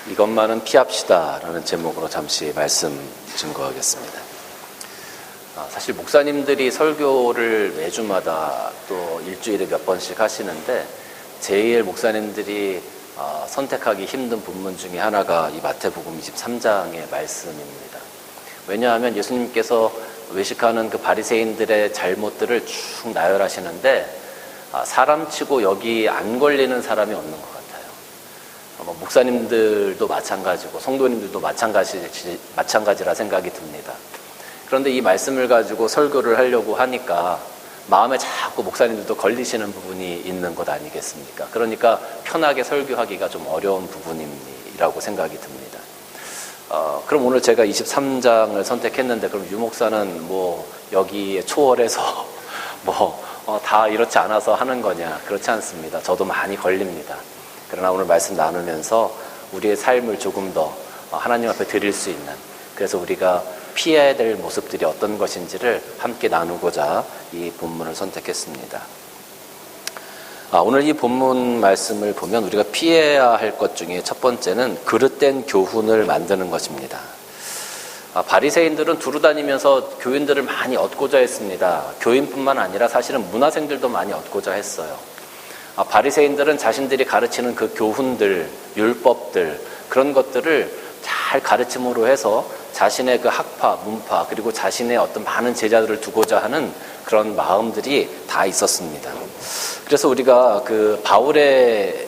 이것만은 피합시다 라는 제목으로 잠시 말씀 증거하겠습니다. 사실 목사님들이 설교를 매주마다 또 일주일에 몇 번씩 하시는데 제일 목사님들이 선택하기 힘든 본문 중에 하나가 이 마태복음 23장의 말씀입니다. 왜냐하면 예수님께서 외식하는 그 바리새인들의 잘못들을 쭉 나열하시는데 사람치고 여기 안 걸리는 사람이 없는 것 같아요. 목사님들도 마찬가지고 성도님들도 마찬가지라 생각이 듭니다. 그런데 이 말씀을 가지고 설교를 하려고 하니까 마음에 자꾸 목사님들도 걸리시는 부분이 있는 것 아니겠습니까? 그러니까 편하게 설교하기가 좀 어려운 부분이라고 생각이 듭니다. 그럼 오늘 제가 23장을 선택했는데 그럼 유 목사는 뭐 여기에 초월해서 다 이렇지 않아서 하는 거냐? 그렇지 않습니다. 저도 많이 걸립니다. 그러나 오늘 말씀 나누면서 우리의 삶을 조금 더 하나님 앞에 드릴 수 있는, 그래서 우리가 피해야 될 모습들이 어떤 것인지를 함께 나누고자 이 본문을 선택했습니다. 오늘 이 본문 말씀을 보면 우리가 피해야 할 것 중에 첫 번째는 그릇된 교훈을 만드는 것입니다. 바리새인들은 두루다니면서 교인들을 많이 얻고자 했습니다. 교인뿐만 아니라 사실은 문화생들도 많이 얻고자 했어요. 바리새인들은 자신들이 가르치는 그 교훈들, 율법들, 그런 것들을 잘 가르침으로 해서 자신의 그 학파, 문파, 그리고 자신의 어떤 많은 제자들을 두고자 하는 그런 마음들이 다 있었습니다. 그래서 우리가 바울의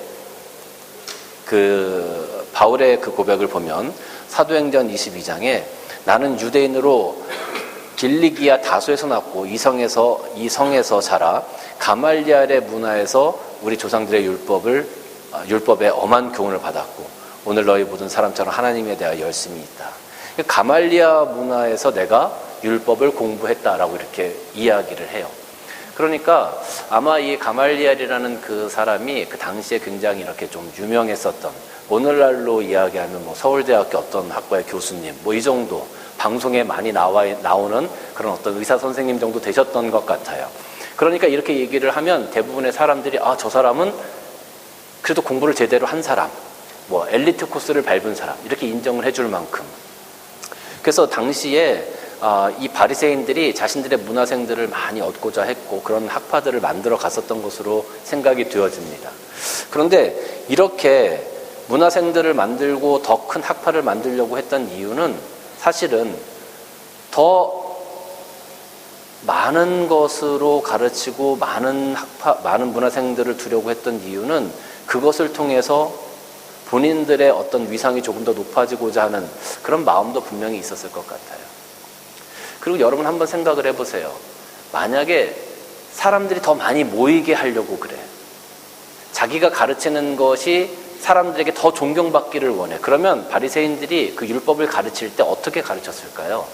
그 고백을 보면 사도행전 22장에 나는 유대인으로 길리기아 다소에서 났고 이 성에서 자라 가말리알의 문화에서 우리 조상들의 율법의 엄한 교훈을 받았고 오늘 너희 모든 사람처럼 하나님에 대하여 열심히 있다. 가말리아 문화에서 내가 율법을 공부했다라고 이렇게 이야기를 해요. 그러니까 아마 이 가말리알이라는 그 사람이 그 당시에 굉장히 이렇게 좀 유명했었던, 오늘날로 이야기하면 서울대학교 어떤 학과의 교수님 이 정도 방송에 많이 나오는 그런 어떤 의사 선생님 정도 되셨던 것 같아요. 그러니까 이렇게 얘기를 하면 대부분의 사람들이 저 사람은 그래도 공부를 제대로 한 사람, 엘리트 코스를 밟은 사람 이렇게 인정을 해줄 만큼. 그래서 당시에 이 바리새인들이 자신들의 문화생들을 많이 얻고자 했고 그런 학파들을 만들어 갔었던 것으로 생각이 되어집니다. 그런데 이렇게 문화생들을 만들고 더 큰 학파를 만들려고 했던 이유는 사실은 더 많은 것으로 가르치고 많은 문화생들을 두려고 했던 이유는 그것을 통해서 본인들의 어떤 위상이 조금 더 높아지고자 하는 그런 마음도 분명히 있었을 것 같아요. 그리고 여러분 한번 생각을 해보세요. 만약에 사람들이 더 많이 모이게 하려고 그래. 자기가 가르치는 것이 사람들에게 더 존경받기를 원해. 그러면 바리새인들이 그 율법을 가르칠 때 어떻게 가르쳤을까요?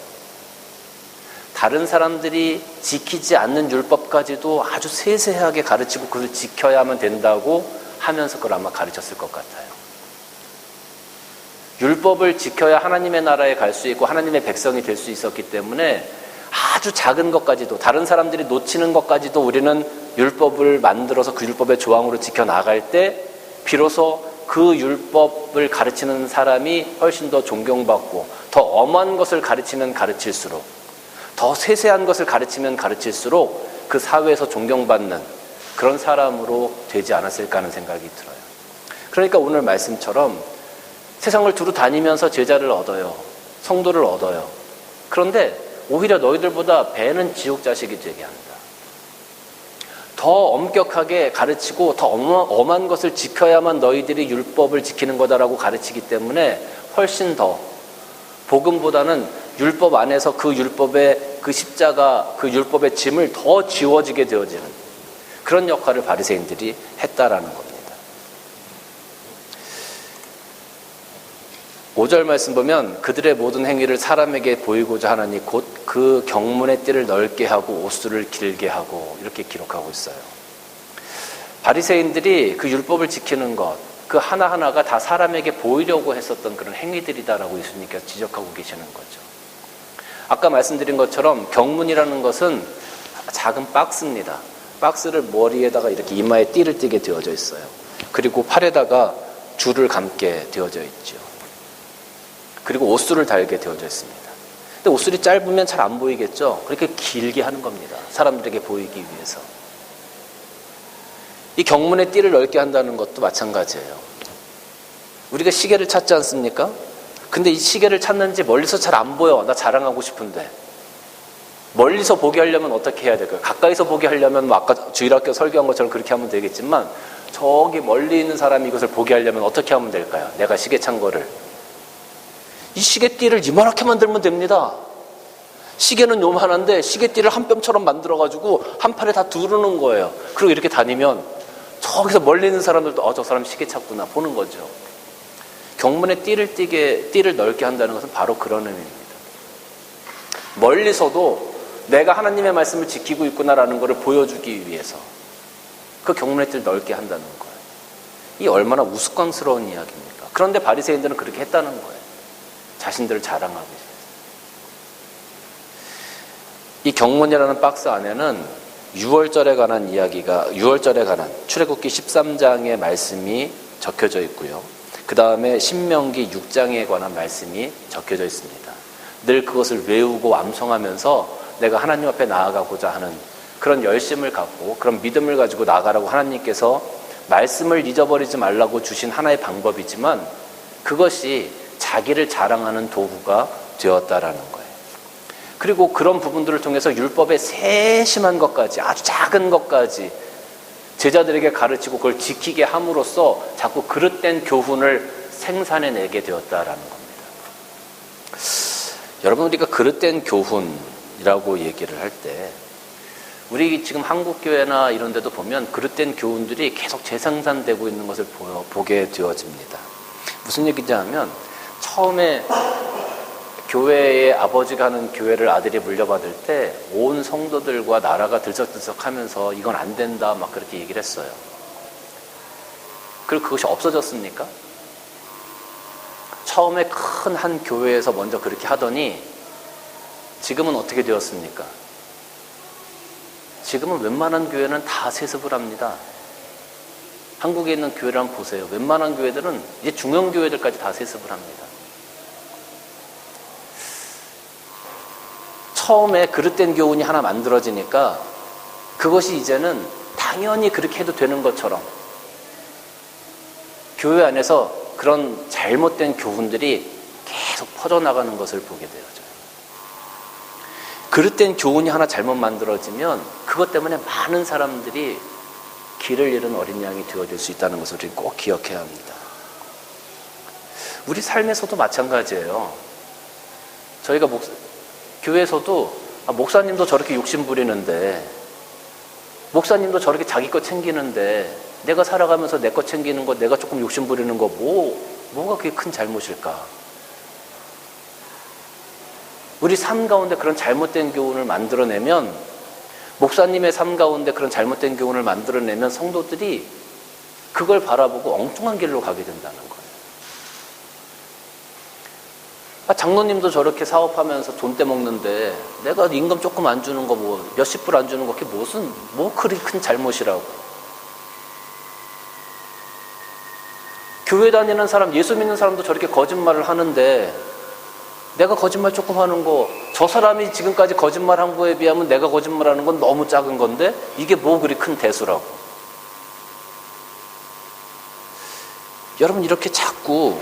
다른 사람들이 지키지 않는 율법까지도 아주 세세하게 가르치고 그걸 지켜야만 된다고 하면서 그걸 아마 가르쳤을 것 같아요. 율법을 지켜야 하나님의 나라에 갈 수 있고 하나님의 백성이 될 수 있었기 때문에 아주 작은 것까지도, 다른 사람들이 놓치는 것까지도 우리는 율법을 만들어서 그 율법의 조항으로 지켜나갈 때 비로소 그 율법을 가르치는 사람이 훨씬 더 존경받고 더 엄한 것을 가르치면 가르칠수록, 더 세세한 것을 가르치면 가르칠수록 그 사회에서 존경받는 그런 사람으로 되지 않았을까 하는 생각이 들어요. 그러니까 오늘 말씀처럼 세상을 두루 다니면서 제자를 얻어요. 성도를 얻어요. 그런데 오히려 너희들보다 배는 지옥 자식이 되게 한다. 더 엄격하게 가르치고 더 엄한 것을 지켜야만 너희들이 율법을 지키는 거다라고 가르치기 때문에 훨씬 더 복음보다는 율법 안에서 그 율법의 그 십자가, 그 율법의 짐을 더 지워지게 되어지는 그런 역할을 바리새인들이 했다라는 겁니다. 5절 말씀 보면 그들의 모든 행위를 사람에게 보이고자 하나니 곧 그 경문의 띠를 넓게 하고 옷수를 길게 하고 이렇게 기록하고 있어요. 바리새인들이 그 율법을 지키는 것, 그 하나하나가 다 사람에게 보이려고 했었던 그런 행위들이다라고 예수님께서 지적하고 계시는 거죠. 아까 말씀드린 것처럼 경문이라는 것은 작은 박스입니다. 박스를 머리에다가 이렇게 이마에 띠를 띠게 되어져 있어요. 그리고 팔에다가 줄을 감게 되어져 있죠. 그리고 옷술을 달게 되어져 있습니다. 근데 옷술이 짧으면 잘 안 보이겠죠? 그렇게 길게 하는 겁니다. 사람들에게 보이기 위해서. 이 경문의 띠를 넓게 한다는 것도 마찬가지예요. 우리가 시계를 찾지 않습니까? 근데 이 시계를 찾는지 멀리서 잘 안 보여. 나 자랑하고 싶은데. 멀리서 보게 하려면 어떻게 해야 될까요? 가까이서 보게 하려면 뭐 아까 주일학교 설교한 것처럼 그렇게 하면 되겠지만 저기 멀리 있는 사람이 이것을 보게 하려면 어떻게 하면 될까요? 내가 시계 찬 거를. 이 시계띠를 이만하게 만들면 됩니다. 시계는 요만한데 시계띠를 한 뼘처럼 만들어가지고 한 팔에 다 두르는 거예요. 그리고 이렇게 다니면 저기서 멀리 있는 사람들도 저 사람 시계 찾구나 보는 거죠. 경문에 띠를 넓게 한다는 것은 바로 그런 의미입니다. 멀리서도 내가 하나님의 말씀을 지키고 있구나라는 것을 보여주기 위해서 그 경문의 띠를 넓게 한다는 거예요. 이 얼마나 우스꽝스러운 이야기입니까? 그런데 바리새인들은 그렇게 했다는 거예요. 자신들을 자랑하기 위해서. 이 경문이라는 박스 안에는 6월절에 관한 출애굽기 13장의 말씀이 적혀져 있고요. 그 다음에 신명기 6장에 관한 말씀이 적혀져 있습니다. 늘 그것을 외우고 암송하면서 내가 하나님 앞에 나아가고자 하는 그런 열심을 갖고 그런 믿음을 가지고 나아가라고 하나님께서 말씀을 잊어버리지 말라고 주신 하나의 방법이지만 그것이 자기를 자랑하는 도구가 되었다라는 거예요. 그리고 그런 부분들을 통해서 율법의 세심한 것까지 아주 작은 것까지 제자들에게 가르치고 그걸 지키게 함으로써 자꾸 그릇된 교훈을 생산해내게 되었다라는 겁니다. 여러분, 우리가 그릇된 교훈이라고 얘기를 할 때 우리 지금 한국교회나 이런 데도 보면 그릇된 교훈들이 계속 재생산되고 있는 것을 보게 되어집니다. 무슨 얘기인지 하면 처음에 교회의 아버지가 하는 교회를 아들이 물려받을 때 온 성도들과 나라가 들썩들썩하면서 이건 안 된다 막 그렇게 얘기를 했어요. 그리고 그것이 없어졌습니까? 처음에 큰 한 교회에서 먼저 그렇게 하더니 지금은 어떻게 되었습니까? 지금은 웬만한 교회는 다 세습을 합니다. 한국에 있는 교회를 한번 보세요. 웬만한 교회들은 이제 중형교회들까지 다 세습을 합니다. 처음에 그릇된 교훈이 하나 만들어지니까 그것이 이제는 당연히 그렇게 해도 되는 것처럼 교회 안에서 그런 잘못된 교훈들이 계속 퍼져나가는 것을 보게 되어져요. 그릇된 교훈이 하나 잘못 만들어지면 그것 때문에 많은 사람들이 길을 잃은 어린 양이 되어질 수 있다는 것을 우리는 꼭 기억해야 합니다. 우리 삶에서도 마찬가지예요. 저희가 교회에서도 목사님도 저렇게 욕심 부리는데 목사님도 저렇게 자기 거 챙기는데 내가 살아가면서 내 거 챙기는 거 내가 조금 욕심 부리는 거 뭐가 그게 큰 잘못일까? 우리 삶 가운데 그런 잘못된 교훈을 만들어내면 목사님의 삶 가운데 그런 잘못된 교훈을 만들어내면 성도들이 그걸 바라보고 엉뚱한 길로 가게 된다는 거예요. 장로님도 저렇게 사업하면서 돈 떼먹는데 내가 임금 조금 안 주는 거 몇십 불 안 주는 거 그게 그리 큰 잘못이라고. 교회 다니는 사람, 예수 믿는 사람도 저렇게 거짓말을 하는데 내가 거짓말 조금 하는 거, 저 사람이 지금까지 거짓말한 거에 비하면 내가 거짓말하는 건 너무 작은 건데 이게 그리 큰 대수라고. 여러분, 이렇게 자꾸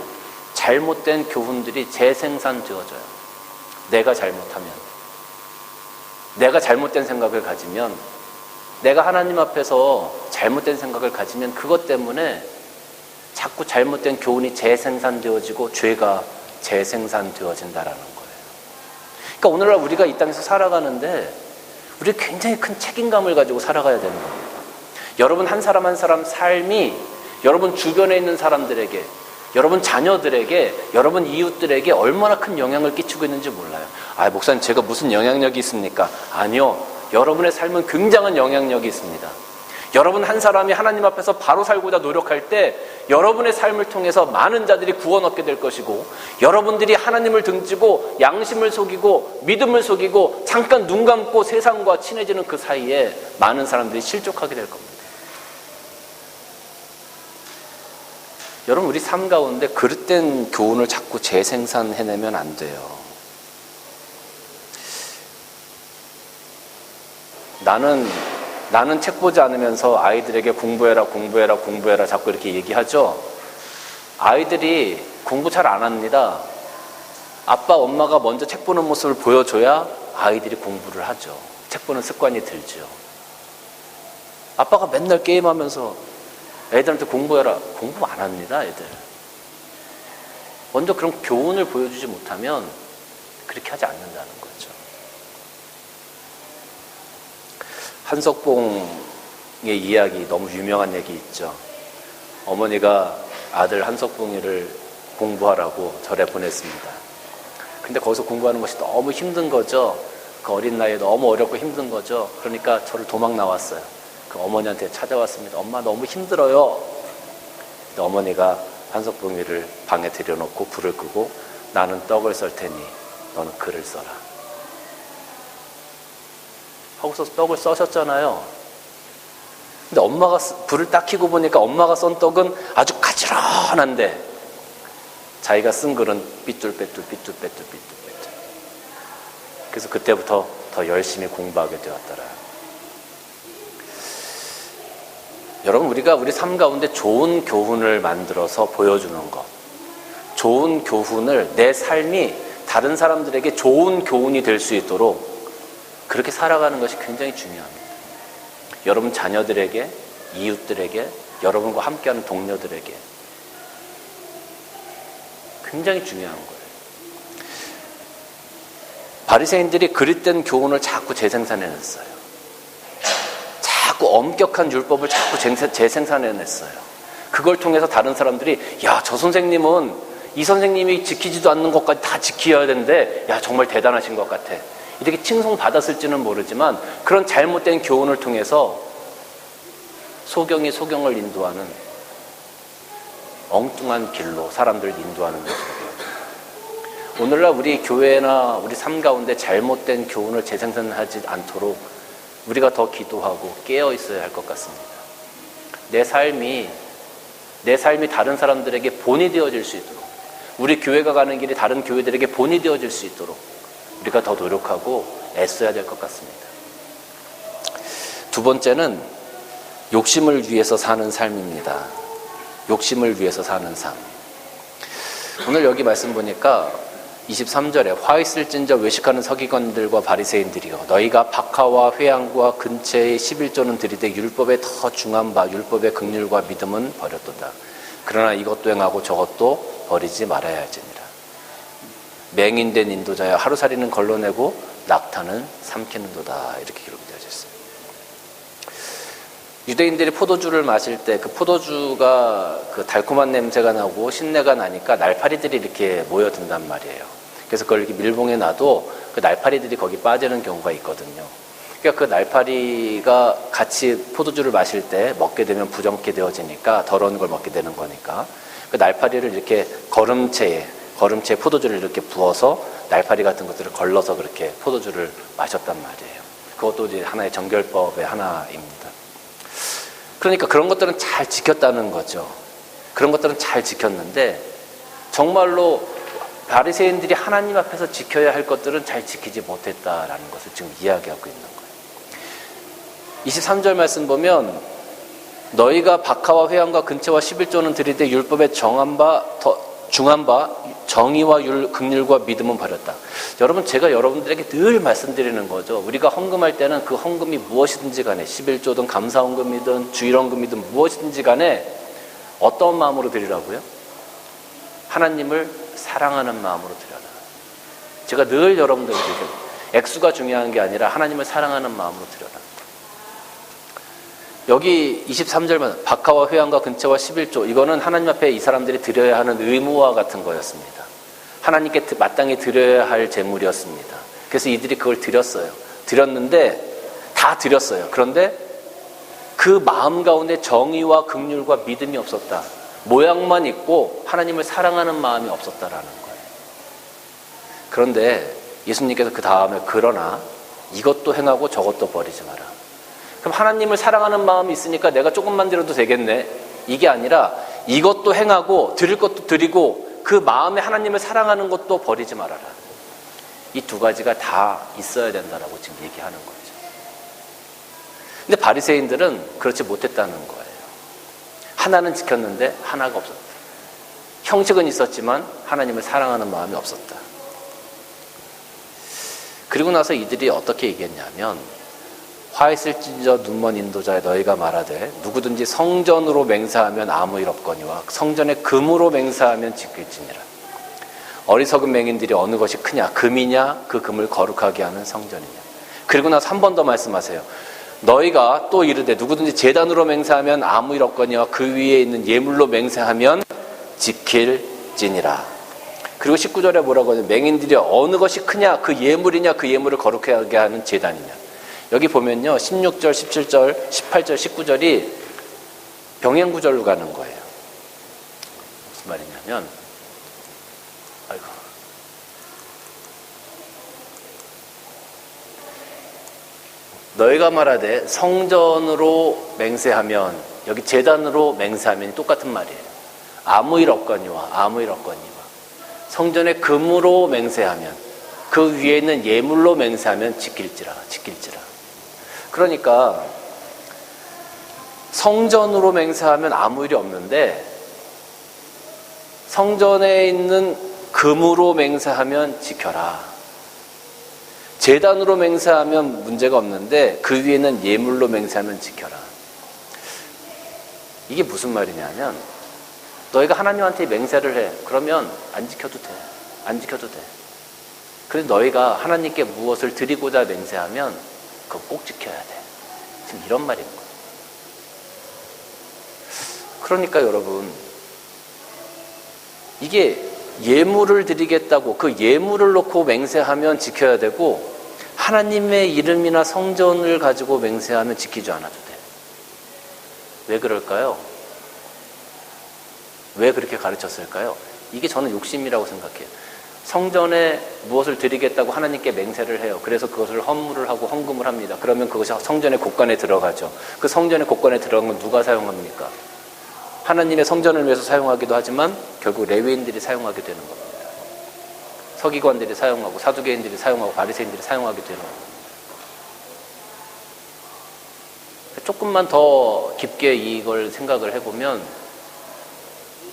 잘못된 교훈들이 재생산되어져요. 내가 잘못하면, 내가 잘못된 생각을 가지면, 내가 하나님 앞에서 잘못된 생각을 가지면 그것 때문에 자꾸 잘못된 교훈이 재생산되어지고 죄가 재생산되어진다라는 거예요. 그러니까 오늘날 우리가 이 땅에서 살아가는데 우리 굉장히 큰 책임감을 가지고 살아가야 되는 겁니다. 여러분 한 사람 한 사람 삶이 여러분 주변에 있는 사람들에게, 여러분 자녀들에게, 여러분 이웃들에게 얼마나 큰 영향을 끼치고 있는지 몰라요. 목사님 제가 무슨 영향력이 있습니까? 아니요. 여러분의 삶은 굉장한 영향력이 있습니다. 여러분 한 사람이 하나님 앞에서 바로 살고자 노력할 때 여러분의 삶을 통해서 많은 자들이 구원 얻게 될 것이고, 여러분들이 하나님을 등지고 양심을 속이고 믿음을 속이고 잠깐 눈 감고 세상과 친해지는 그 사이에 많은 사람들이 실족하게 될 겁니다. 여러분, 우리 삶 가운데 그릇된 교훈을 자꾸 재생산해내면 안 돼요. 나는 책 보지 않으면서 아이들에게 공부해라 자꾸 이렇게 얘기하죠. 아이들이 공부 잘 안 합니다. 아빠, 엄마가 먼저 책 보는 모습을 보여줘야 아이들이 공부를 하죠. 책 보는 습관이 들죠. 아빠가 맨날 게임하면서 애들한테 공부해라, 공부 안 합니다, 애들. 먼저 그런 교훈을 보여주지 못하면 그렇게 하지 않는다는 거죠. 한석봉의 이야기, 너무 유명한 얘기 있죠. 어머니가 아들 한석봉이를 공부하라고 절에 보냈습니다. 근데 거기서 공부하는 것이 너무 힘든 거죠. 그 어린 나이에 너무 어렵고 힘든 거죠. 그러니까 저를 도망 나왔어요. 그 어머니한테 찾아왔습니다. 엄마, 너무 힘들어요. 근데 어머니가 한석봉이를 방에 들여놓고 불을 끄고, 나는 떡을 썰 테니 너는 글을 써라 하고서 떡을 써셨잖아요. 근데 엄마가 불을 딱 켜고 보니까 엄마가 썬 떡은 아주 가지런한데 자기가 쓴 글은 삐뚤빼뚤. 그래서 그때부터 더 열심히 공부하게 되었더라. 여러분, 우리가 우리 삶 가운데 좋은 교훈을 만들어서 보여주는 것, 좋은 교훈을, 내 삶이 다른 사람들에게 좋은 교훈이 될 수 있도록 그렇게 살아가는 것이 굉장히 중요합니다. 여러분 자녀들에게, 이웃들에게, 여러분과 함께하는 동료들에게 굉장히 중요한 거예요. 바리새인들이 그릇된 교훈을 자꾸 재생산해냈어요. 자꾸 엄격한 율법을 자꾸 재생산해냈어요. 그걸 통해서 다른 사람들이, 야, 저 선생님은 이 선생님이 지키지도 않는 것까지 다 지켜야 되는데, 야, 정말 대단하신 것 같아. 이렇게 칭송받았을지는 모르지만 그런 잘못된 교훈을 통해서 소경이 소경을 인도하는 엉뚱한 길로 사람들을 인도하는 거죠. 오늘날 우리 교회나 우리 삶 가운데 잘못된 교훈을 재생산하지 않도록 우리가 더 기도하고 깨어 있어야 할 것 같습니다. 내 삶이 다른 사람들에게 본이 되어질 수 있도록, 우리 교회가 가는 길이 다른 교회들에게 본이 되어질 수 있도록 우리가 더 노력하고 애써야 될 것 같습니다. 두 번째는 욕심을 위해서 사는 삶입니다. 욕심을 위해서 사는 삶. 오늘 여기 말씀 보니까 23절에 화 있을진저 외식하는 서기관들과 바리새인들이여, 너희가 박하와 회양과 근처의 11조는 들이되 율법에 더 중한 바 율법의 긍휼과 믿음은 버렸도다. 그러나 이것도 행하고 저것도 버리지 말아야 할지니라. 맹인된 인도자여, 하루살이는 걸러내고 낙타는 삼키는도다. 이렇게 기록이 되어져 있어요. 유대인들이 포도주를 마실 때 그 포도주가 그 달콤한 냄새가 나고 신내가 나니까 날파리들이 이렇게 모여든단 말이에요. 그래서 그걸 이렇게 밀봉해 놔도 그 날파리들이 거기 빠지는 경우가 있거든요. 그러니까 그 날파리가 같이 포도주를 마실 때 먹게 되면 부정케 되어지니까 더러운 걸 먹게 되는 거니까 그 날파리를 이렇게 거름체에 포도주를 이렇게 부어서 날파리 같은 것들을 걸러서 그렇게 포도주를 마셨단 말이에요. 그것도 이제 하나의 정결법의 하나입니다. 그러니까 그런 것들은 잘 지켰다는 거죠. 그런 것들은 잘 지켰는데 정말로 바리새인들이 하나님 앞에서 지켜야 할 것들은 잘 지키지 못했다라는 것을 지금 이야기하고 있는 거예요. 23절 말씀 보면 너희가 박하와 회양과 근처와 11조는 들이되 율법에 중한 바 정의와 긍휼과 믿음은 버렸다. 여러분, 제가 여러분들에게 늘 말씀드리는 거죠. 우리가 헌금할 때는 그 헌금이 무엇이든지 간에 11조든 감사헌금이든 주일헌금이든 무엇이든지 간에 어떤 마음으로 드리라고요? 하나님을 사랑하는 마음으로 드려라. 제가 늘 여러분들에게 액수가 중요한 게 아니라 하나님을 사랑하는 마음으로 드려라. 여기 23절만 박하와 회양과 근처와 11조, 이거는 하나님 앞에 이 사람들이 드려야 하는 의무와 같은 거였습니다. 하나님께 마땅히 드려야 할 재물이었습니다. 그래서 이들이 그걸 드렸는데 다 드렸어요. 그런데 그 마음 가운데 정의와 긍휼과 믿음이 없었다. 모양만 있고 하나님을 사랑하는 마음이 없었다라는 거예요. 그런데 예수님께서 그 다음에 그러나 이것도 행하고 저것도 버리지 마라. 그럼 하나님을 사랑하는 마음이 있으니까 내가 조금만 드려도 되겠네. 이게 아니라 이것도 행하고 드릴 것도 드리고 그 마음에 하나님을 사랑하는 것도 버리지 말아라. 이 두 가지가 다 있어야 된다라고 지금 얘기하는 거죠. 근데 바리새인들은 그렇지 못했다는 거예요. 하나는 지켰는데 하나가 없었다. 형식은 있었지만 하나님을 사랑하는 마음이 없었다. 그리고 나서 이들이 어떻게 얘기했냐면 화 있을진저 눈먼 인도자여 너희가 말하되 누구든지 성전으로 맹세하면 아무 일 없거니와 성전의 금으로 맹세하면 지킬지니라. 어리석은 맹인들이 어느 것이 크냐, 금이냐 그 금을 거룩하게 하는 성전이냐. 그리고 나서 한 번 더 말씀하세요. 너희가 또 이르되 누구든지 제단으로 맹세하면 아무 일 없거니와 그 위에 있는 예물로 맹세하면 지킬지니라. 그리고 19절에 뭐라고 하냐, 맹인들이 어느 것이 크냐, 그 예물이냐 그 예물을 거룩하게 하는 제단이냐. 여기 보면요 16절, 17절, 18절, 19절이 병행구절로 가는 거예요. 무슨 말이냐면 너희가 말하되 성전으로 맹세하면, 여기 제단으로 맹세하면 똑같은 말이에요. 아무 일 없거니와 아무 일 없거니와 성전의 금으로 맹세하면, 그 위에 있는 예물로 맹세하면 지킬지라. 그러니까 성전으로 맹세하면 아무 일이 없는데 성전에 있는 금으로 맹세하면 지켜라. 제단으로 맹세하면 문제가 없는데 그 위에는 예물로 맹세하면 지켜라. 이게 무슨 말이냐면 너희가 하나님한테 맹세를 해. 그러면 안 지켜도 돼. 안 지켜도 돼. 그래서 너희가 하나님께 무엇을 드리고자 맹세하면 그거 꼭 지켜야 돼. 지금 이런 말인 거예요. 그러니까 여러분, 이게 예물을 드리겠다고 그 예물을 놓고 맹세하면 지켜야 되고 하나님의 이름이나 성전을 가지고 맹세하면 지키지 않아도 돼. 왜 그럴까요? 왜 그렇게 가르쳤을까요? 이게 저는 욕심이라고 생각해요. 성전에 무엇을 드리겠다고 하나님께 맹세를 해요. 그래서 그것을 헌물을 하고 헌금을 합니다. 그러면 그것이 성전의 곳간에 들어가죠. 그 성전의 곳간에 들어간 건 누가 사용합니까? 하나님의 성전을 위해서 사용하기도 하지만 결국 레위인들이 사용하게 되는 겁니다. 서기관들이 사용하고 사두개인들이 사용하고 바리새인들이 사용하게 되는 겁니다. 조금만 더 깊게 이걸 생각을 해보면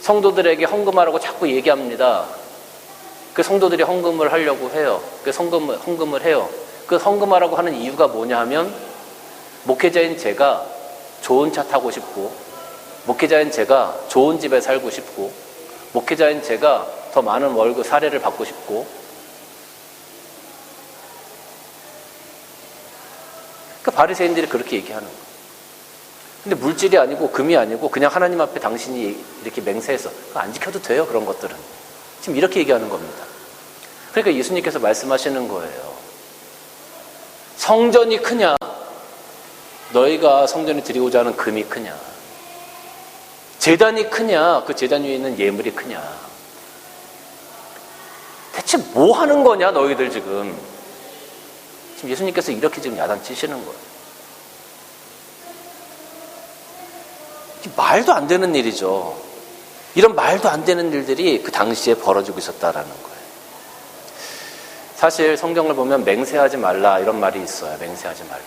성도들에게 헌금하라고 자꾸 얘기합니다. 그 성도들이 헌금을 하려고 해요. 그 헌금을 해요. 그 헌금하라고 하는 이유가 뭐냐 하면 목회자인 제가 좋은 차 타고 싶고, 목회자인 제가 좋은 집에 살고 싶고, 목회자인 제가 더 많은 월급 사례를 받고 싶고, 그 바리새인들이 그렇게 얘기하는 거예요. 근데 물질이 아니고 금이 아니고 그냥 하나님 앞에 당신이 이렇게 맹세해서 그거 안 지켜도 돼요. 그런 것들은 지금 이렇게 얘기하는 겁니다. 그러니까 예수님께서 말씀하시는 거예요. 성전이 크냐, 너희가 성전에 드리고자 하는 금이 크냐, 제단이 크냐, 그 제단 위에 있는 예물이 크냐. 대체 뭐 하는 거냐 너희들 지금 예수님께서 이렇게 지금 야단치시는 거예요. 말도 안 되는 일이죠. 이런 말도 안 되는 일들이 그 당시에 벌어지고 있었다라는 거예요. 사실 성경을 보면 맹세하지 말라 이런 말이 있어요. 맹세하지 말라.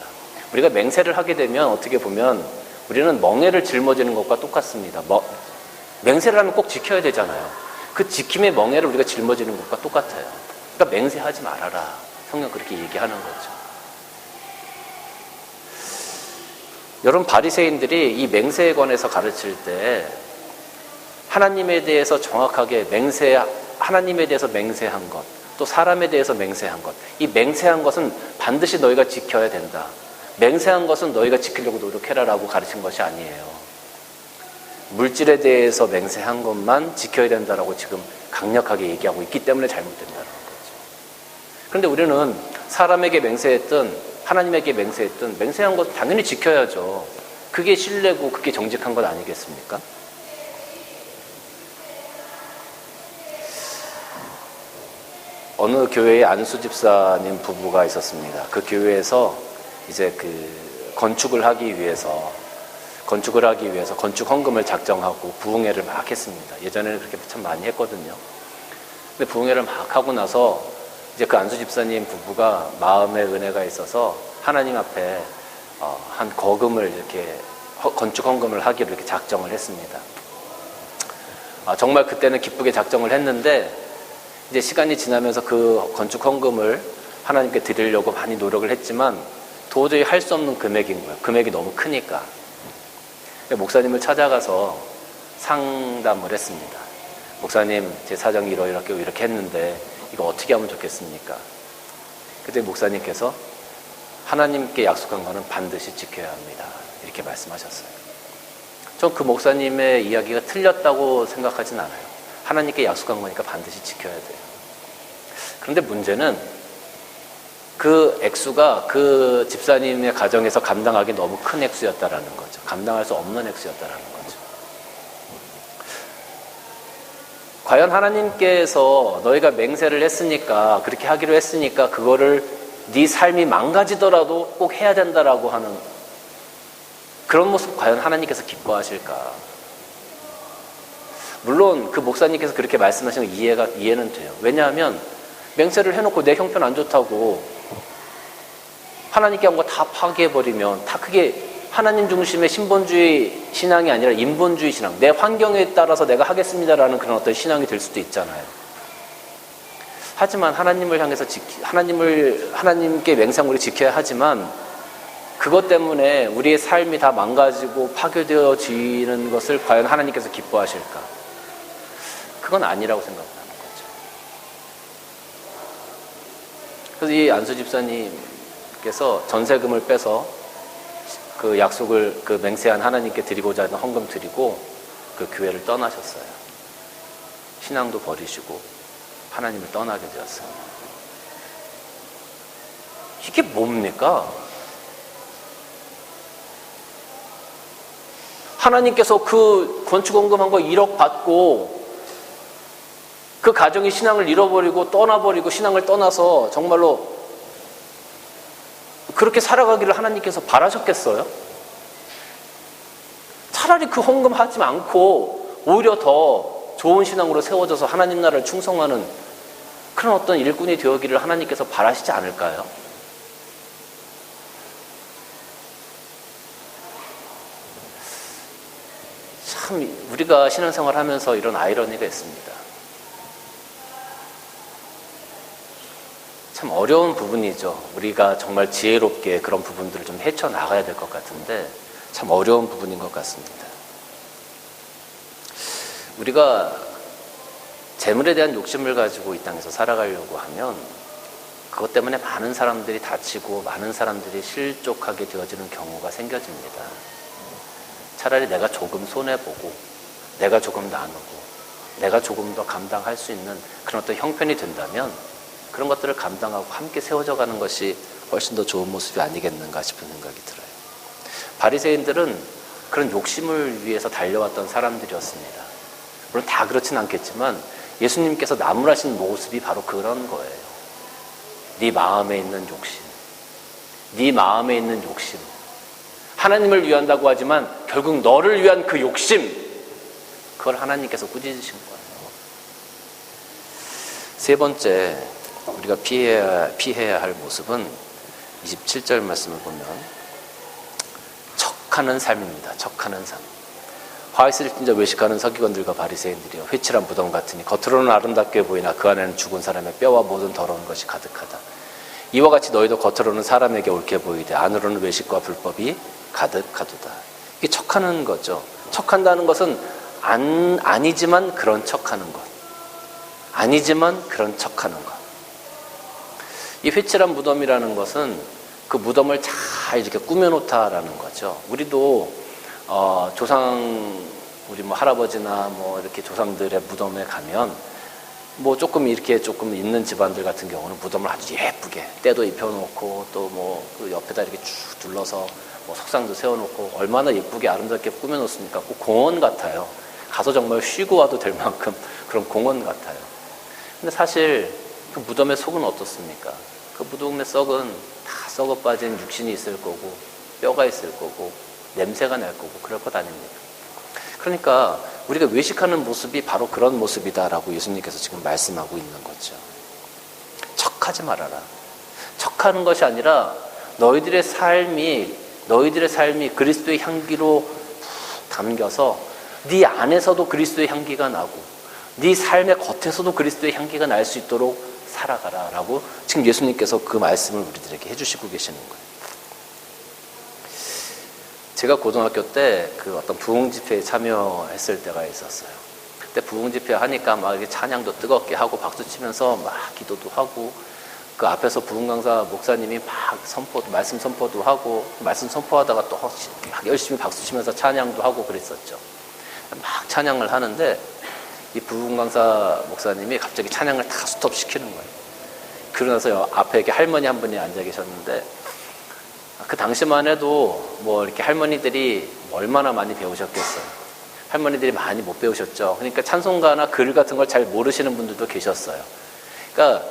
우리가 맹세를 하게 되면 어떻게 보면 우리는 멍에를 짊어지는 것과 똑같습니다. 맹세를 하면 꼭 지켜야 되잖아요. 그 지킴의 멍에를 우리가 짊어지는 것과 똑같아요. 그러니까 맹세하지 말아라. 성경 그렇게 얘기하는 거죠. 여러분, 바리새인들이 이 맹세에 관해서 가르칠 때 하나님에 대해서 정확하게 하나님에 대해서 맹세한 것, 또 사람에 대해서 맹세한 것, 이 맹세한 것은 반드시 너희가 지켜야 된다. 맹세한 것은 너희가 지키려고 노력해라라고 가르친 것이 아니에요. 물질에 대해서 맹세한 것만 지켜야 된다라고 지금 강력하게 얘기하고 있기 때문에 잘못된다는 거죠. 그런데 우리는 사람에게 맹세했든 하나님에게 맹세했든 맹세한 것 당연히 지켜야죠. 그게 신뢰고 그게 정직한 것 아니겠습니까? 어느 교회에 안수 집사님 부부가 있었습니다. 그 교회에서 이제 그 건축을 하기 위해서 건축을 하기 위해서 건축 헌금을 작정하고 부흥회를 막 했습니다. 예전에는 그렇게 참 많이 했거든요. 근데 부흥회를 막 하고 나서 이제 그 안수 집사님 부부가 마음의 은혜가 있어서 하나님 앞에 한 거금을 이렇게 건축 헌금을 하기로 이렇게 작정을 했습니다. 정말 그때는 기쁘게 작정을 했는데 이제 시간이 지나면서 그 건축 헌금을 하나님께 드리려고 많이 노력을 했지만 도저히 할 수 없는 금액인 거예요. 금액이 너무 크니까. 목사님을 찾아가서 상담을 했습니다. 목사님, 제 사정이 이렇게 했는데 이거 어떻게 하면 좋겠습니까? 그때 목사님께서 하나님께 약속한 거는 반드시 지켜야 합니다. 이렇게 말씀하셨어요. 전 그 목사님의 이야기가 틀렸다고 생각하진 않아요. 하나님께 약속한 거니까 반드시 지켜야 돼요. 그런데 문제는 그 액수가 그 집사님의 가정에서 감당하기 너무 큰 액수였다라는 거죠. 감당할 수 없는 액수였다라는 거죠. 과연 하나님께서 너희가 맹세를 했으니까, 그렇게 하기로 했으니까 그거를 네 삶이 망가지더라도 꼭 해야 된다라고 하는 그런 모습 과연 하나님께서 기뻐하실까? 물론 그 목사님께서 그렇게 말씀하시는 거 이해는 돼요. 왜냐하면 맹세를 해놓고 내 형편 안 좋다고 하나님께 한 거 다 파괴해버리면 다 그게 하나님 중심의 신본주의 신앙이 아니라 인본주의 신앙, 내 환경에 따라서 내가 하겠습니다라는 그런 어떤 신앙이 될 수도 있잖아요. 하지만 하나님을 향해서 하나님께 맹세한 우리 지켜야 하지만 그것 때문에 우리의 삶이 다 망가지고 파괴되어지는 것을 과연 하나님께서 기뻐하실까? 그건 아니라고 생각하는 거죠. 그래서 이 안수 집사님께서 전세금을 빼서 그 약속을 그 맹세한 하나님께 드리고자 하는 헌금 드리고 그 교회를 떠나셨어요. 신앙도 버리시고 하나님을 떠나게 되었어요. 이게 뭡니까? 하나님께서 그 건축헌금한 거 1억 받고 그 가정이 신앙을 잃어버리고 떠나버리고 신앙을 떠나서 정말로 그렇게 살아가기를 하나님께서 바라셨겠어요? 차라리 그 헌금하지 않고 오히려 더 좋은 신앙으로 세워져서 하나님 나라를 충성하는 그런 어떤 일꾼이 되어기를 하나님께서 바라시지 않을까요? 참 우리가 신앙생활 하면서 이런 아이러니가 있습니다. 참 어려운 부분이죠. 우리가 정말 지혜롭게 그런 부분들을 좀 헤쳐나가야 될 것 같은데 참 어려운 부분인 것 같습니다. 우리가 재물에 대한 욕심을 가지고 이 땅에서 살아가려고 하면 그것 때문에 많은 사람들이 다치고 많은 사람들이 실족하게 되어지는 경우가 생겨집니다. 차라리 내가 조금 손해보고 내가 조금 나누고 내가 조금 더 감당할 수 있는 그런 어떤 형편이 된다면 그런 것들을 감당하고 함께 세워져 가는 것이 훨씬 더 좋은 모습이 아니겠는가 싶은 생각이 들어요. 바리새인들은 그런 욕심을 위해서 달려왔던 사람들이었습니다. 물론 다 그렇진 않겠지만 예수님께서 나무라신 모습이 바로 그런 거예요. 네 마음에 있는 욕심, 네 마음에 있는 욕심, 하나님을 위한다고 하지만 결국 너를 위한 그 욕심, 그걸 하나님께서 꾸짖으신 거예요. 세 번째 우리가 피해야 할 모습은 27절 말씀을 보면 척하는 삶입니다. 척하는 삶. 화 있을 때 외식하는 서기관들과 바리새인들이여 회칠한 무덤 같으니 겉으로는 아름답게 보이나 그 안에는 죽은 사람의 뼈와 모든 더러운 것이 가득하다. 이와 같이 너희도 겉으로는 사람에게 옳게 보이되 안으로는 외식과 불법이 가득하도다. 이게 척하는 거죠. 척한다는 것은 아니지만 그런 척하는 것. 아니지만 그런 척하는 것. 이 회칠한 무덤이라는 것은 그 무덤을 잘 이렇게 꾸며놓다라는 거죠. 우리도 우리 할아버지나 이렇게 조상들의 무덤에 가면 조금 이렇게 조금 있는 집안들 같은 경우는 무덤을 아주 예쁘게 때도 입혀놓고 또 그 옆에다 이렇게 쭉 둘러서 석상도 세워놓고 얼마나 예쁘게 아름답게 꾸며놓습니까? 꼭 공원 같아요. 가서 정말 쉬고 와도 될 만큼 그런 공원 같아요. 근데 사실 그 무덤의 속은 어떻습니까? 그 무덤의 썩은 다 썩어 빠진 육신이 있을 거고 뼈가 있을 거고 냄새가 날 거고 그럴 것 아닙니까? 그러니까 우리가 외식하는 모습이 바로 그런 모습이다라고 예수님께서 지금 말씀하고 있는 거죠. 척하지 말아라. 척하는 것이 아니라 너희들의 삶이 그리스도의 향기로 담겨서 네 안에서도 그리스도의 향기가 나고 네 삶의 겉에서도 그리스도의 향기가 날 수 있도록 살아가라 라고 지금 예수님께서 그 말씀을 우리들에게 해주시고 계시는 거예요. 제가 고등학교 때 그 어떤 부흥집회에 참여했을 때가 있었어요. 그때 부흥집회 하니까 막 이렇게 찬양도 뜨겁게 하고 박수 치면서 막 기도도 하고 그 앞에서 부흥강사 목사님이 막 말씀 선포도 하고 말씀 선포하다가 또 막 열심히 박수 치면서 찬양도 하고 그랬었죠. 막 찬양을 하는데 이 부흥강사 목사님이 갑자기 찬양을 다 스톱시키는 거예요. 그러나서 앞에 이렇게 할머니 한 분이 앉아 계셨는데 그 당시만 해도 뭐 이렇게 할머니들이 얼마나 많이 배우셨겠어요. 할머니들이 많이 못 배우셨죠. 그러니까 찬송가나 글 같은 걸 잘 모르시는 분들도 계셨어요. 그러니까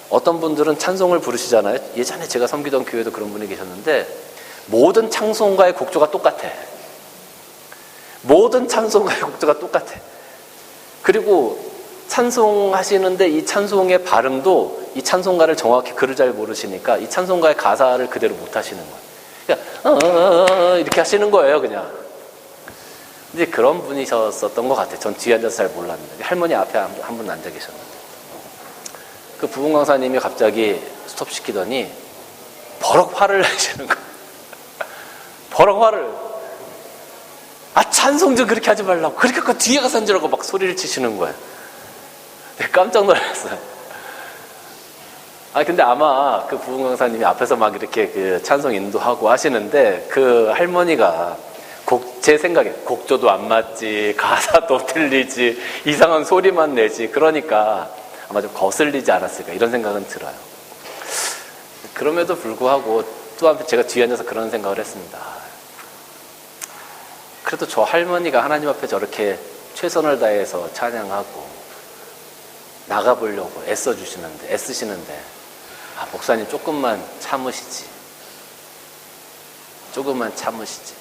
어떤 분들은 찬송을 부르시잖아요. 예전에 제가 섬기던 교회도 그런 분이 계셨는데 모든 찬송가의 곡조가 똑같아. 모든 찬송가의 곡조가 똑같아. 그리고 찬송하시는데 이 찬송의 발음도 이 찬송가를 정확히 글을 잘 모르시니까 이 찬송가의 가사를 그대로 못 하시는 거예요. 그냥 이렇게 하시는 거예요, 그냥. 근데 그런 분이셨었던 것 같아요. 전 뒤에 앉아서 잘 몰랐는데 할머니 앞에 한 분 앉아 계셨는데 그 부흥강사님이 갑자기 스톱시키더니 버럭 화를 내시는 거예요. 버럭 화를. 찬송 좀 그렇게 하지 말라고. 그러니까 그 뒤에 가서 앉으라고 막 소리를 치시는 거예요. 깜짝 놀랐어요. 근데 아마 그 부흥강사님이 앞에서 막 이렇게 그 찬송 인도하고 하시는데 그 할머니가 제 생각에 곡조도 안 맞지, 가사도 틀리지, 이상한 소리만 내지, 그러니까 아마 좀 거슬리지 않았을까 이런 생각은 들어요. 그럼에도 불구하고 또 한편 제가 뒤에 앉아서 그런 생각을 했습니다. 그래도 저 할머니가 하나님 앞에 저렇게 최선을 다해서 찬양하고 나가보려고 애쓰시는데 목사님 조금만 참으시지. 조금만 참으시지.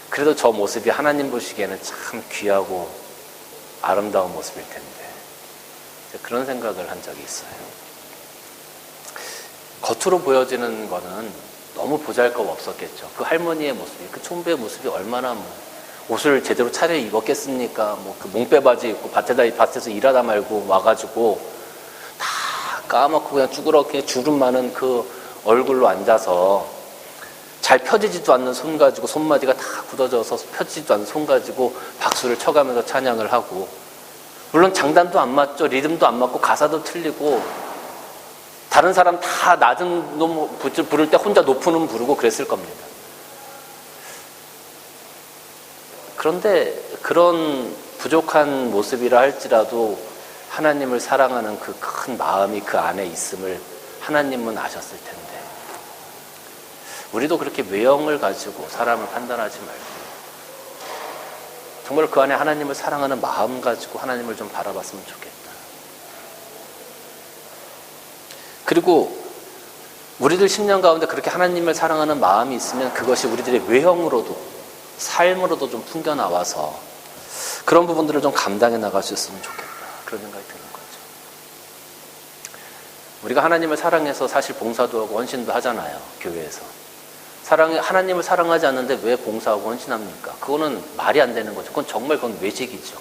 그래도 저 모습이 하나님 보시기에는 참 귀하고 아름다운 모습일 텐데 그런 생각을 한 적이 있어요. 겉으로 보여지는 거는 너무 보잘것 없었겠죠. 그 할머니의 모습이, 그 촌배의 모습이 얼마나 옷을 제대로 차려 입었겠습니까? 그 몽빼바지 입고 밭에서 일하다 말고 와가지고 다 까맣고 그냥 쭈그렇게 주름 많은 그 얼굴로 앉아서 잘 펴지지도 않는 손 가지고 손마디가 다 굳어져서 펴지지도 않는 손 가지고 박수를 쳐가면서 찬양을 하고 물론 장단도 안 맞죠. 리듬도 안 맞고 가사도 틀리고 다른 사람 다 낮은 놈 부를 때 혼자 높은 놈 부르고 그랬을 겁니다. 그런데 그런 부족한 모습이라 할지라도 하나님을 사랑하는 그 큰 마음이 그 안에 있음을 하나님은 아셨을 텐데 우리도 그렇게 외형을 가지고 사람을 판단하지 말고 정말 그 안에 하나님을 사랑하는 마음 가지고 하나님을 좀 바라봤으면 좋겠다. 그리고 우리들 10년 가운데 그렇게 하나님을 사랑하는 마음이 있으면 그것이 우리들의 외형으로도 삶으로도 좀 풍겨나와서 그런 부분들을 좀 감당해 나갈 수 있으면 좋겠다. 그런 생각이 드는 거죠. 우리가 하나님을 사랑해서 사실 봉사도 하고 헌신도 하잖아요. 교회에서. 하나님을 사랑하지 않는데 왜 봉사하고 헌신합니까? 그거는 말이 안 되는 거죠. 그건 외식이죠.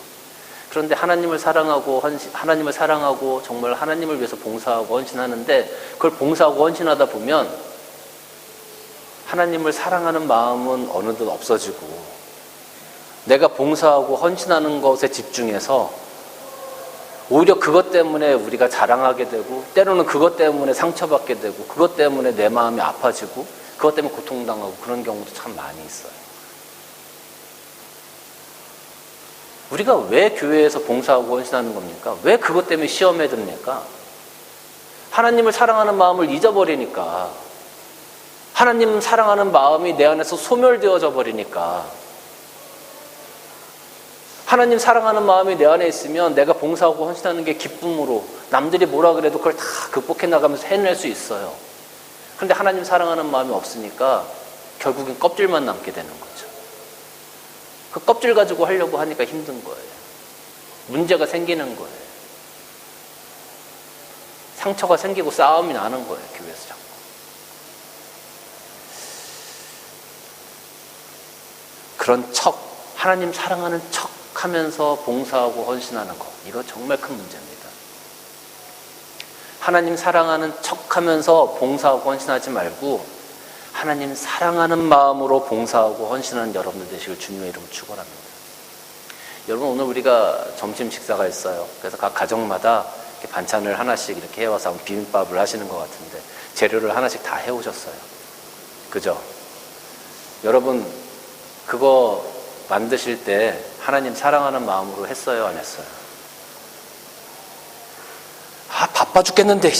그런데 하나님을 사랑하고 정말 하나님을 위해서 봉사하고 헌신하는데 그걸 봉사하고 헌신하다 보면 하나님을 사랑하는 마음은 어느덧 없어지고 내가 봉사하고 헌신하는 것에 집중해서 오히려 그것 때문에 우리가 자랑하게 되고 때로는 그것 때문에 상처받게 되고 그것 때문에 내 마음이 아파지고 그것 때문에 고통당하고 그런 경우도 참 많이 있어요. 우리가 왜 교회에서 봉사하고 헌신하는 겁니까? 왜 그것 때문에 시험에 듭니까? 하나님을 사랑하는 마음을 잊어버리니까 하나님 사랑하는 마음이 내 안에서 소멸되어져 버리니까 하나님 사랑하는 마음이 내 안에 있으면 내가 봉사하고 헌신하는 게 기쁨으로 남들이 뭐라 그래도 그걸 다 극복해 나가면서 해낼 수 있어요. 그런데 하나님 사랑하는 마음이 없으니까 결국엔 껍질만 남게 되는 거죠. 그 껍질 가지고 하려고 하니까 힘든 거예요. 문제가 생기는 거예요. 상처가 생기고 싸움이 나는 거예요. 교회에서 자꾸. 그런 척, 하나님 사랑하는 척 하면서 봉사하고 헌신하는 거, 이거 정말 큰 문제입니다. 하나님 사랑하는 척 하면서 봉사하고 헌신하지 말고 하나님 사랑하는 마음으로 봉사하고 헌신하는 여러분들 되시길 주님의 이름으로 축원합니다. 여러분, 오늘 우리가 점심 식사가 있어요. 그래서 각 가정마다 이렇게 반찬을 하나씩 이렇게 해와서 비빔밥을 하시는 것 같은데 재료를 하나씩 다 해오셨어요. 그죠? 여러분, 그거 만드실 때 하나님 사랑하는 마음으로 했어요, 안 했어요? 아, 바빠 죽겠는데.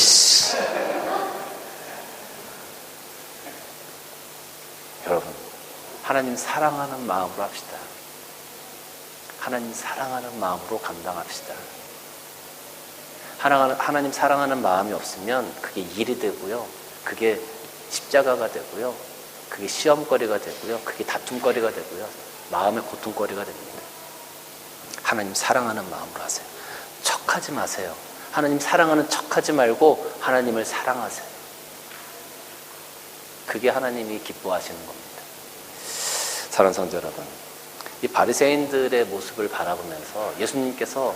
여러분, 하나님 사랑하는 마음으로 합시다. 하나님 사랑하는 마음으로 감당합시다. 하나님 사랑하는 마음이 없으면 그게 일이 되고요, 그게 십자가가 되고요, 그게 시험거리가 되고요, 그게 다툼거리가 되고요, 마음의 고통거리가 됩니다. 하나님 사랑하는 마음으로 하세요. 척하지 마세요. 하나님 사랑하는 척하지 말고 하나님을 사랑하세요. 그게 하나님이 기뻐하시는 겁니다. 사랑하는 성도 여러분, 이 바리새인들의 모습을 바라보면서 예수님께서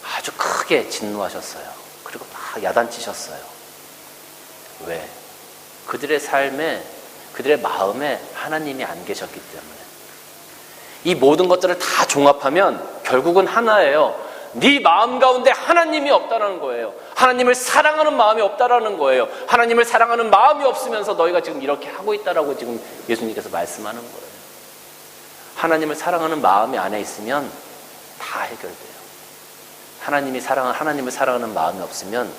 아주 크게 진노하셨어요. 그리고 막 야단치셨어요. 왜? 그들의 삶에, 그들의 마음에 하나님이 안 계셨기 때문에. 이 모든 것들을 다 종합하면 결국은 하나예요. 네 마음 가운데 하나님이 없다는 거예요. 하나님을 사랑하는 마음이 없다라는 거예요. 하나님을 사랑하는 마음이 없으면서 너희가 지금 이렇게 하고 있다라고 지금 예수님께서 말씀하는 거예요. 하나님을 사랑하는 마음이 안에 있으면 다 해결돼요. 하나님을 사랑하는 마음이 없으면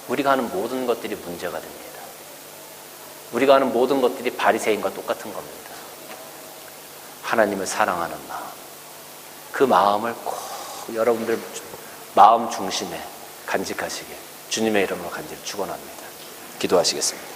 우리가 하는 모든 것들이 문제가 됩니다. 우리가 하는 모든 것들이 바리새인과 똑같은 겁니다. 하나님을 사랑하는 마음, 그 마음을 꼭 여러분들 마음 중심에 간직하시게 주님의 이름으로 간절히 축원합니다. 기도하시겠습니다.